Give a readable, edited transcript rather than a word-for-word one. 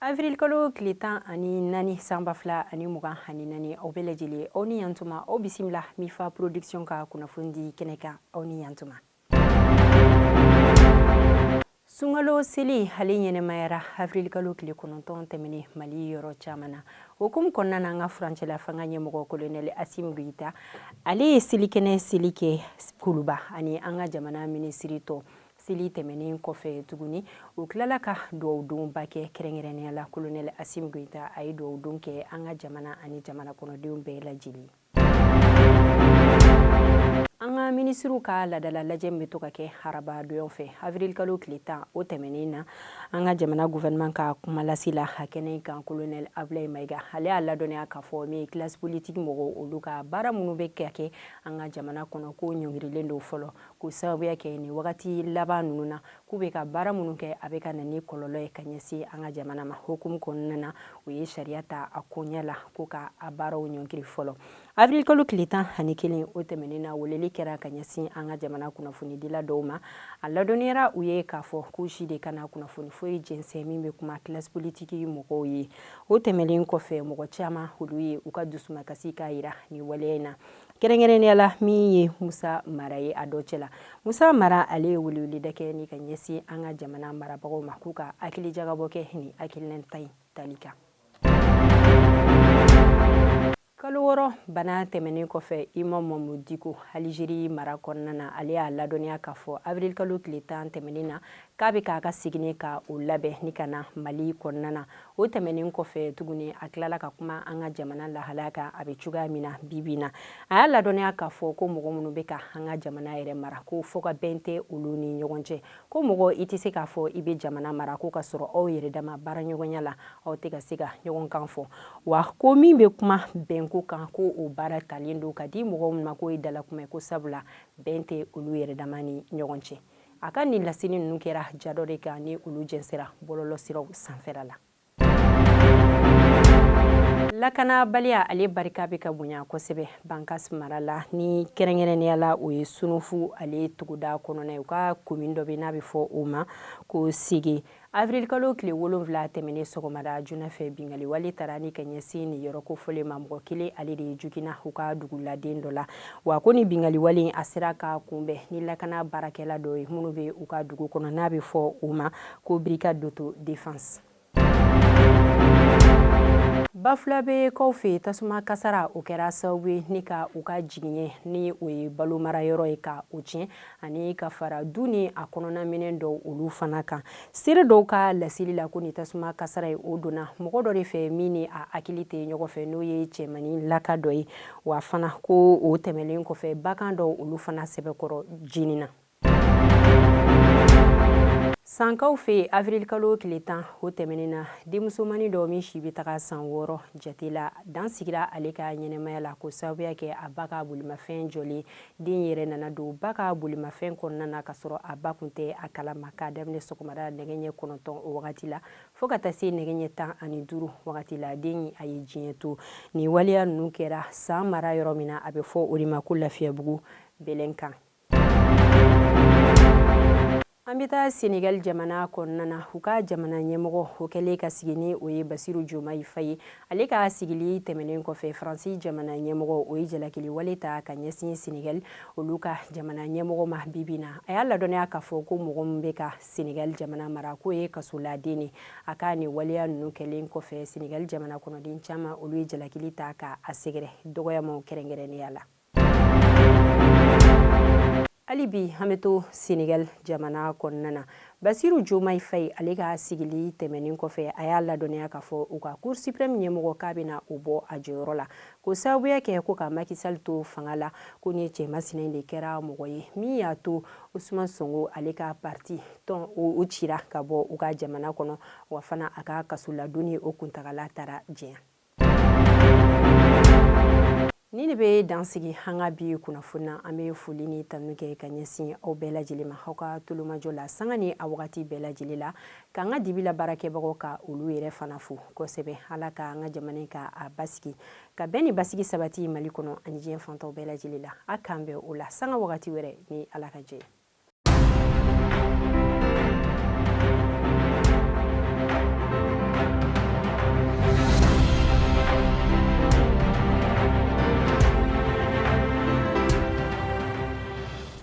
Avril kalo kilita ani nani samba fila ani mugan hani nani aw bɛɛ lajɛlen aw ni yantuma aw bisimila Mifa production ka kunnafoni kɛnɛ kan aw ni yantuma. Sunkalo seli hali ɲɛnɛmayara avril kalo tile 9 tɛmɛnen Mali yɔrɔ caman na. Hukumu kɔnɔna na an ka furancɛla fanga ɲɛmɔgɔ Colonel Assimi Goïta ale ye selikɛnɛ seli kɛ Kuluba ani an ka jamana minisiri tɔ seli tɛmɛnen kɔfɛ tuguni u tilala ka duwawudonba kɛ kɛrɛnkɛrɛnnenya la Colonel Assimi Goïta a ye duwawudon kɛ an ka jamana ani jamana kɔnɔdenw bɛɛ lajɛlen. An ka minisiriw ka ladala lajɛ bɛ to ka kɛ haraba doyon fɛ avril kalo tile 10 o tɛmɛnen na an ka jamana gouvernement ka kumalasila a kɛnɛ kan Colonel Ablaye Maiga ale y'a ladɔnniya k'a fɔ min classe politique mɔgɔw olu ka baara minnu bɛ kɛ an ka jamana kɔnɔ ko ɲɔngirilen don fɔlɔ ko sababuya kɛ ni wagati laban ninnu na k'u bɛ ka baara minnu kɛ a bɛ ka na ni kɔlɔlɔ ye ka ɲɛsin an ka jamana ma hukumu kɔnɔna na u ye sariya ta a ko ɲɛ la ko ka a baaraw ɲɔngiri fɔlɔ. Avril kalo tile 11 o tɛmɛnen na weleli kɛra ka ɲɛsin an ka jamana kunnafonidila dɔw ma a ladɔnniyara u ye k'a fɔ k'u si de kana kunnafoni foyi jɛnsɛn min bɛ kuma classe politique mɔgɔw ye o tɛmɛnen kɔfɛ mɔgɔ caman olu ye u ka dusumakasi k'a jira ni waleya in na kɛrɛnkɛrɛnnenya la min ye Musa Mara ye a dɔ cɛ la Musa Mara ale ye weleweleda kɛ ni ka ɲɛsin an ka jamana marabagaw ma k'u ka hakilijagabɔ kɛ ni hakilinata in tali kan. Kalo wɔɔrɔ bana tɛmɛnen kɔfɛ Imam Mamadou Dicko Algérie mara kɔnɔna na ale y'a ladɔnniya k'a fɔ avril kalo tile 10 tɛmɛnen na k'a bɛ k'a ka sigini ka o labɛn ni ka na Mali kɔnɔna na o tɛmɛnen kɔfɛ tuguni a tilala ka kuma an ka jamana lahalaya kan a bɛ cogoya min na bibi na a y'a ladɔnniya k'a fɔ ko mɔgɔ minnu bɛ ka an ka jamana yɛrɛ mara ko fɔ ka bɛn tɛ olu ni ɲɔgɔn cɛ ko mɔgɔ i tɛ se k'a fɔ i bɛ jamana mara ko ka sɔrɔ aw yɛrɛ dama baara ɲɔgɔnya la aw tɛ ka se ka ɲɔgɔn kan fɔ wa ko min bɛ kuma bɛn ko kan ko o baara talen don ka di mɔgɔw ma ko ye dalakuma ye ko sabula bɛn tɛ olu yɛrɛ dama ni ɲɔgɔn cɛ a ka nin lasini ninnu kɛra jadɔ de kan ni olu jɛnsɛra bɔlɔlɔsiraw sanfɛla la. Lakanabaliya ale barika bɛ ka bonya kosɛbɛ Bankasi mara la ni kɛrɛnkɛrɛnnenya la o ye Sunufu ale tuguda kɔnɔna ye u ka commune dɔ bɛ n'a bɛ fɔ o ma ko Sege avril kalo tile 7 tɛmɛnen sɔgɔmada joona fɛ bingali wale taara ni ka ɲɛsin nin yɔrɔ kofɔlen ma mɔgɔ kelen ale de ye jugina u ka duguladen dɔ la wa ko ni bingali wale a sera ka kunbɛn ni lakana baarakɛla dɔ ye minnu bɛ u ka dugu kɔnɔ n'a bɛ fɔ o ma ko brigade d'autodéfense. Bafulabe kaw fɛ tasuma kasara o kɛra sababu ye ni ka u ka jigiɲɛ ni o ye balo mara yɔrɔ ye ka o tiɲɛ ani ka fara du ni a kɔnɔna minɛn dɔw olu fana kan seere dɔw ka lasili la ko ni tasuma kasara ye o donna mɔgɔ dɔ de fɛ min ni a hakili tɛ ɲɔgɔn fɛ n'o ye cɛmani laka dɔ ye wa fana ko o tɛmɛnen kɔfɛ bagan dɔw olu fana sɛbɛkɔrɔ jini na. Sankaw fɛ avril kalo tile 10 o tɛmɛnen na denmusomani dɔ min si bɛ taga san 6 jate la dan sigira ale ka ɲɛnɛmaya la ko sababuya kɛ a ba ka bolimafɛn jɔlen den yɛrɛ nana don ba ka bolimafɛn kɔnɔna na ka sɔrɔ a ba kun tɛ a kalama k'a daminɛ sɔgɔmada nɛgɛ ɲɛ 9 o wagati la fo ka taa se nɛgɛ ɲɛ 15 wagati la den a ye diɲɛ to ni waleya ninnu kɛra san mara yɔrɔ min na a bɛ fɔ o de ma ko Lafiyabugu Bɛlɛnkan. An bɛ taa Senegal jamana kɔnɔna na u ka jamana ɲɛmɔgɔ o kɛlen ka sigi ni o ye Basiru Jomayi Faye ale ka sigili tɛmɛnen kɔfɛ Faransi jamana ɲɛmɔgɔ o ye jalakili wale ta ka ɲɛsin Senegal olu ka jamana ɲɛmɔgɔ ma bibi na a y'a ladɔnniya k'a fɔ ko mɔgɔ min bɛ ka Senegal jamana mara ko ye kasoladen ye a ka nin waleya ninnu kɛlen kɔfɛ Senegal jamana kɔnɔden caman olu ye jalakili ta ka a sɛgɛrɛ dɔgɔyamaw kɛrɛnkɛrɛnnenya la. Hali bi an bɛ to Senegal jamana kɔnɔna na Basiru Jomayi Faye ale ka sigili tɛmɛnen kɔfɛ a y'a ladɔnniya k'a fɔ u ka Cour suprême ɲɛmɔgɔ k'a bɛna o bɔ a jɔyɔrɔ la ko sababuya kɛ ko ka Macky Sall to fanga la ko ni cɛmasina de kɛra mɔgɔ ye min y'a to Ousmane Sonko ale ka parti tɔn o cira ka bɔ u ka jamana kɔnɔ wa fana a ka kasoladonni o kuntagala taara jɛya. Ni de bɛ dansigi an ka bi kunnafoni na an bɛ foli ni tanu kɛ ka ɲɛsin aw bɛɛ lajɛlen ma aw ka tulomajɔ la sanga ni a wagati bɛɛ lajɛlen la k'an ka dibila baarakɛbagaw ka olu yɛrɛ fana fo kosɛbɛ ala ka an ka jamana ka a basigi ka bɛn ni basigi sabati Mali kɔnɔ ani diɲɛ fantanw bɛɛ lajɛlen la a k'an bɛn o la sanga wagati wɛrɛ ni ala ka jɛ.